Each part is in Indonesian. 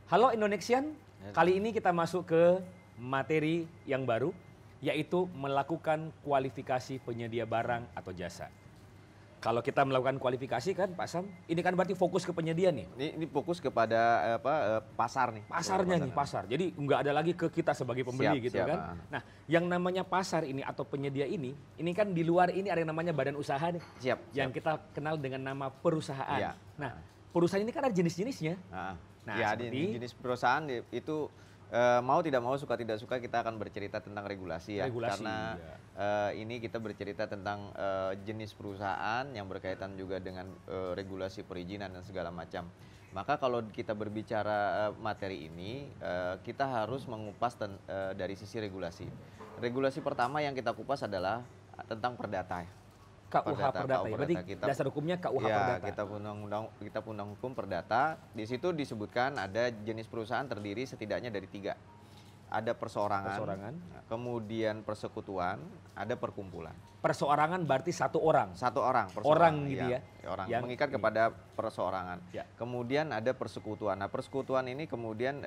Halo Indonesian, kali ini kita masuk ke materi yang baru, yaitu melakukan kualifikasi penyedia barang atau jasa. Kalau kita melakukan kualifikasi kan Pak Sam, ini kan berarti fokus ke penyedia nih. Ini fokus kepada pasar nih. Pasarnya nih, pasar. Jadi nggak ada lagi ke kita sebagai pembeli gitu kan. Nah, yang namanya pasar ini atau penyedia ini kan di luar ini ada yang namanya badan usaha nih. Yang kita kenal dengan nama perusahaan. Nah, perusahaan ini kan ada jenis-jenisnya. Nah, ya, jenis perusahaan itu mau tidak mau, suka tidak suka kita akan bercerita tentang regulasi ya. Karena ini kita bercerita tentang jenis perusahaan yang berkaitan juga dengan regulasi perizinan dan segala macam. Maka kalau kita berbicara materi ini, kita harus mengupas dari sisi regulasi. Regulasi pertama yang kita kupas adalah tentang perdata. KUH Perdata ya, berarti dasar hukumnya KUH Perdata. Kita undang hukum perdata. Di situ disebutkan ada jenis perusahaan terdiri setidaknya dari 3. Ada perseorangan, kemudian persekutuan, ada perkumpulan. Perseorangan berarti satu orang. Satu orang. Orang gitu ya. Orang yang mengikat kepada perseorangan. Kemudian ada persekutuan. Nah, persekutuan ini kemudian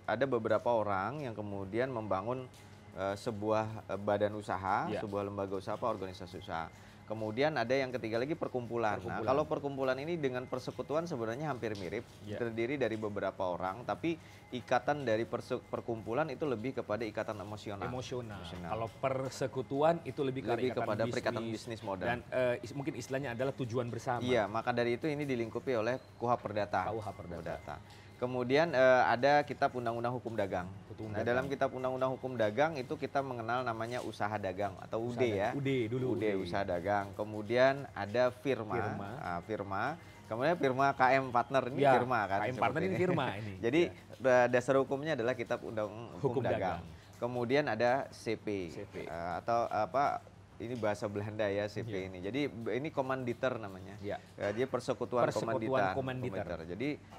ada beberapa orang yang kemudian membangun sebuah badan usaha, sebuah lembaga usaha, organisasi usaha. Kemudian ada yang ketiga lagi perkumpulan. Nah, kalau perkumpulan ini dengan persekutuan sebenarnya hampir mirip, terdiri dari beberapa orang, tapi ikatan dari perkumpulan itu lebih kepada ikatan emosional. Kalau persekutuan itu lebih kepada perikatan bisnis modal. Dan mungkin istilahnya adalah tujuan bersama. Iya, maka dari itu ini dilingkupi oleh KUH Perdata. KUH Perdata. Kemudian ada kitab undang-undang hukum dagang. Dalam kitab undang-undang hukum dagang itu kita mengenal namanya usaha dagang atau UD ya. UD usaha dagang. Kemudian ada firma. Kemudian firma KM Partner ini firma kan. KM Partner ini firma ini. Jadi dasar hukumnya adalah kitab undang-undang hukum dagang. Kemudian ada CP. Atau apa? Ini bahasa Belanda ya CP ini. Jadi ini komanditer namanya. Dia persekutuan komanditer. Jadi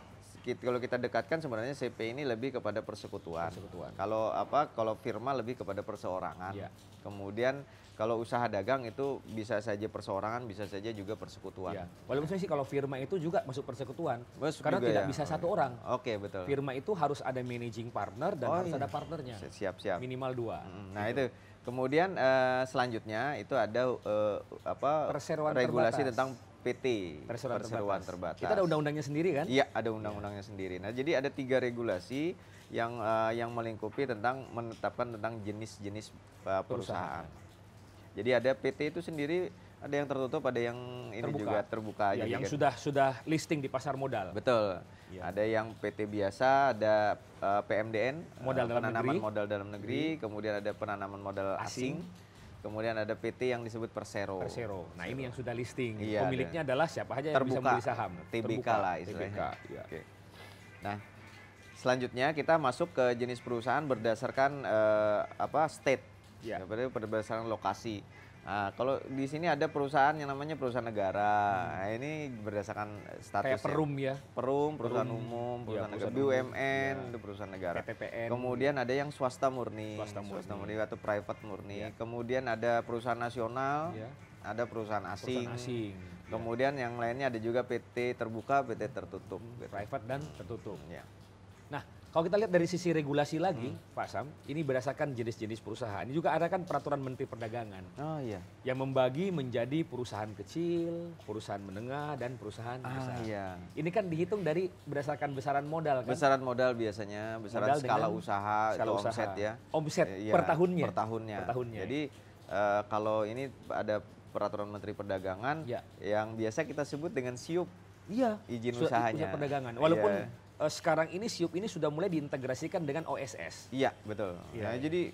kalau kita dekatkan sebenarnya CP ini lebih kepada persekutuan. Kalau firma lebih kepada perseorangan. Kemudian kalau usaha dagang itu bisa saja perseorangan, bisa saja juga persekutuan. Walaupun sih kalau firma itu juga masuk persekutuan. Karena tidak bisa satu orang. Oke, betul. Firma itu harus ada managing partner dan harus ada partnernya. Siap. Minimal 2. Nah, itu. Kemudian selanjutnya itu ada regulasi tentang PT, perseroan terbatas. Kita ada undang-undangnya sendiri kan? Iya, ada undang-undangnya sendiri. Nah, jadi ada 3 regulasi yang melingkupi tentang menetapkan tentang jenis-jenis perusahaan. Jadi ada PT itu sendiri, ada yang tertutup, ada yang juga terbuka. Ya, yang sudah listing di pasar modal. Betul. Ada yang PT biasa, ada PMDN, penanaman modal dalam negeri, kemudian ada penanaman modal asing. Kemudian ada PT yang disebut Persero. Nah, ini yang sudah listing. Pemiliknya adalah siapa saja yang bisa membeli saham. TBK lah istilahnya. Nah, selanjutnya kita masuk ke jenis perusahaan berdasarkan state. Berdasarkan lokasi. Nah, kalau di sini ada perusahaan yang namanya perusahaan negara. Nah, ini berdasarkan statusnya. Kayak Perum ya. Perusahaan umum, perusahaan negara, BUMN, itu perusahaan negara. PTPN. Kemudian ada yang swasta murni atau private murni. Kemudian ada perusahaan nasional, ada perusahaan asing. Kemudian yang lainnya ada juga PT terbuka, PT tertutup. Private dan tertutup. Nah, kalau kita lihat dari sisi regulasi lagi, Pak Sam, ini berdasarkan jenis-jenis perusahaan. Ini juga ada kan peraturan Menteri Perdagangan. Yang membagi menjadi perusahaan kecil, perusahaan menengah, dan perusahaan besar. Ini kan dihitung dari berdasarkan besaran modal kan? Besaran modal biasanya, besaran skala usaha, omset ya. Omset per tahunnya. Jadi kalau ini ada peraturan Menteri Perdagangan yang biasa kita sebut dengan SIUP. Izin usahanya. Perdagangan. Walaupun sekarang ini SIUP ini sudah mulai diintegrasikan dengan OSS. Iya, betul. Nah, jadi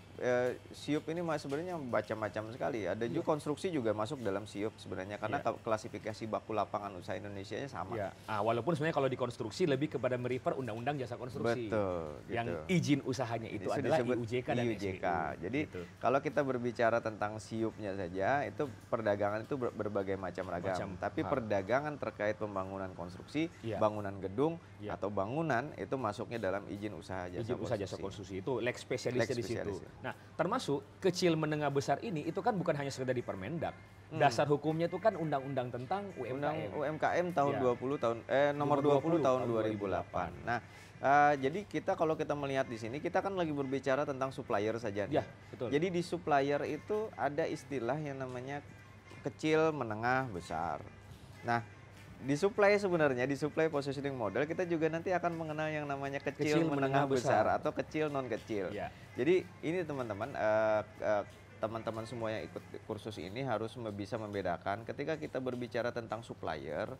SIUP ini sebenarnya macam-macam sekali. Ada juga konstruksi juga masuk dalam SIUP sebenarnya karena klasifikasi baku lapangan usaha Indonesia-nya sama. Walaupun sebenarnya kalau di konstruksi lebih kepada merefer Undang-Undang Jasa Konstruksi. Betul. Yang izin usahanya itu adalah IUJK dan IUJK. Jadi kalau kita berbicara tentang SIUP-nya saja, itu perdagangan itu berbagai macam ragam. Tapi perdagangan terkait pembangunan konstruksi, bangunan gedung atau bangunan bangunan itu masuknya dalam izin usaha jasa konstruksi. Itu leg spesialisnya di situ. Nah, termasuk kecil menengah besar ini itu kan bukan hanya sekedar di Permendak. Dasar hukumnya itu kan undang-undang tentang UMKM. UMKM tahun nomor 20 tahun 2008. Nah, jadi kalau kita melihat di sini kita kan lagi berbicara tentang supplier saja nih. Ya, betul. Jadi di supplier itu ada istilah yang namanya kecil, menengah, besar. Nah, di supply positioning model kita juga nanti akan mengenal yang namanya kecil menengah, besar atau kecil non kecil. Ya. Jadi ini teman-teman teman-teman semua yang ikut kursus ini harus bisa membedakan ketika kita berbicara tentang supplier,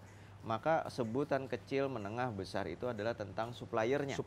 maka sebutan kecil, menengah, besar itu adalah tentang suppliernya.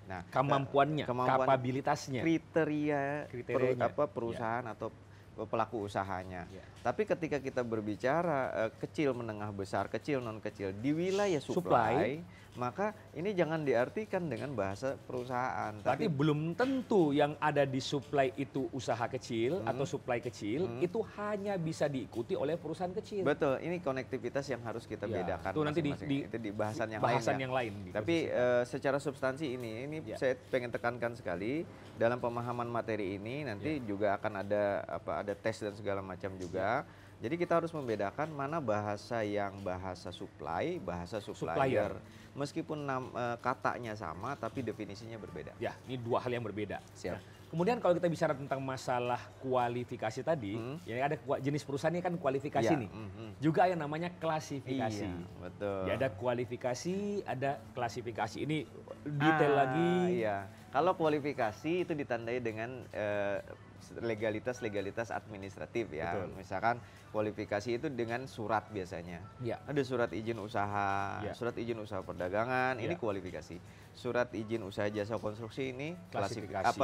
Nah, kemampuannya, kapabilitasnya, kriterianya perusahaan atau pelaku usahanya. Tapi ketika kita berbicara kecil, menengah, besar, kecil, non kecil di wilayah supply, maka ini jangan diartikan dengan bahasa perusahaan. Tapi belum tentu yang ada di supply itu usaha kecil atau supply kecil itu hanya bisa diikuti oleh perusahaan kecil. Betul, ini konektivitas yang harus kita bedakan. Itu nanti di bahasan yang lain. Tapi secara substansi ini saya pengen tekankan sekali dalam pemahaman materi ini nanti juga akan ada tes dan segala macam juga. Jadi kita harus membedakan mana bahasa yang bahasa supply, bahasa supplier. Meskipun katanya sama tapi definisinya berbeda. Ya, ini dua hal yang berbeda. Siap. Nah, kemudian kalau kita bicara tentang masalah kualifikasi tadi, ya ada jenis perusahaannya kan kualifikasi nih. Juga yang namanya klasifikasi. Iya, betul. Ya, ada kualifikasi, ada klasifikasi. Ini detail lagi. Iya. Kalau kualifikasi itu ditandai dengan legalitas administratif ya. Betul. Misalkan kualifikasi itu dengan surat biasanya. Ya. Ada surat izin usaha, surat izin usaha perdagangan, ini kualifikasi. Surat izin usaha jasa konstruksi ini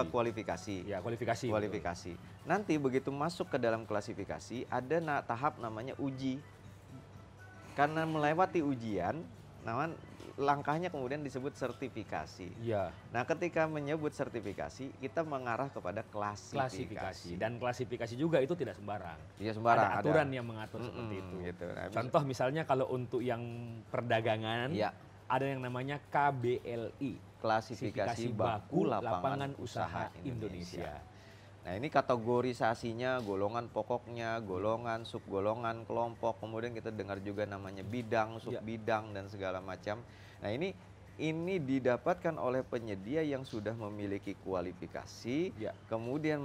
kualifikasi. Ya, kualifikasi. Betul. Nanti begitu masuk ke dalam klasifikasi ada tahap namanya uji. Karena melewati ujian, langkahnya kemudian disebut sertifikasi. Ya. Nah, ketika menyebut sertifikasi, kita mengarah kepada klasifikasi. Dan klasifikasi juga itu tidak sembarang. Tidak sembarang. Ada aturan yang mengatur seperti itu. Gitu. Nah, contoh misalnya kalau untuk yang perdagangan, ada yang namanya KBLI. Klasifikasi Baku Lapangan Usaha Indonesia. Nah, ini kategorisasinya, golongan pokoknya, golongan, subgolongan, kelompok, kemudian kita dengar juga namanya bidang, subbidang, dan segala macam. Nah, ini didapatkan oleh penyedia yang sudah memiliki kualifikasi, kemudian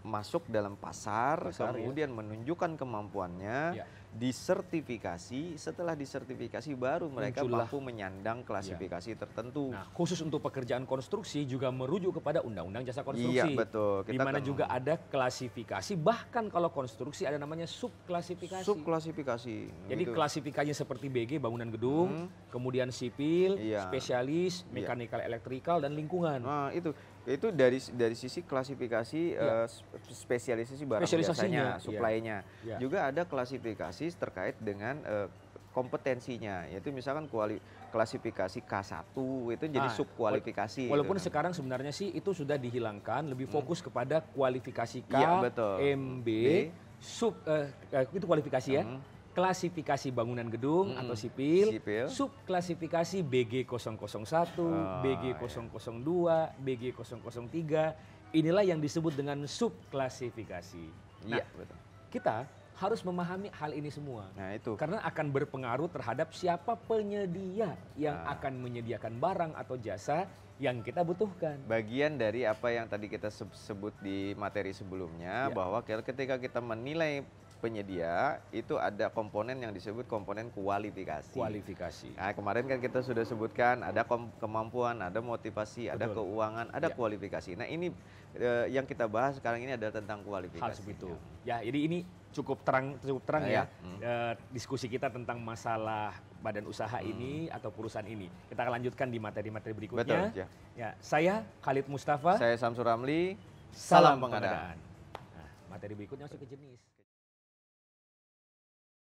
masuk dalam pasar kemudian menunjukkan kemampuannya, disertifikasi, setelah disertifikasi baru mereka mampu menyandang klasifikasi tertentu. Nah, khusus untuk pekerjaan konstruksi juga merujuk kepada Undang-Undang Jasa Konstruksi. Iya, betul. Di mana juga ada klasifikasi, bahkan kalau konstruksi ada namanya subklasifikasi. Jadi klasifikasinya seperti BG, bangunan gedung, kemudian sipil, spesialis, mechanical, electrical, dan lingkungan. Nah, itu dari sisi klasifikasi spesialisasi barang biasanya, supply-nya. Juga ada klasifikasi terkait dengan kompetensinya, yaitu misalkan klasifikasi K1 itu jadi subkualifikasi. Walaupun sekarang sebenarnya sih itu sudah dihilangkan, lebih fokus kepada kualifikasi K, MB, itu kualifikasi ya. Klasifikasi bangunan gedung atau sipil, subklasifikasi BG001, BG002, BG003, inilah yang disebut dengan subklasifikasi. Nah, kita harus memahami hal ini semua. Nah, itu. Karena akan berpengaruh terhadap siapa penyedia yang akan menyediakan barang atau jasa yang kita butuhkan. Bagian dari apa yang tadi kita sebut di materi sebelumnya, bahwa ketika kita menilai penyedia itu ada komponen yang disebut komponen kualifikasi. Nah, kemarin kan kita sudah sebutkan ada kemampuan, ada motivasi, ada keuangan, ada kualifikasi. Nah, ini yang kita bahas sekarang ini adalah tentang kualifikasi. Hal seperti itu. Ya, jadi ini cukup terang ya diskusi kita tentang masalah badan usaha ini atau perusahaan ini. Kita akan lanjutkan di materi-materi berikutnya. Betul, ya, saya Khalid Mustafa. Saya Samsul Ramli. Salam pengadaan. Nah, materi berikutnya masuk ke jenis.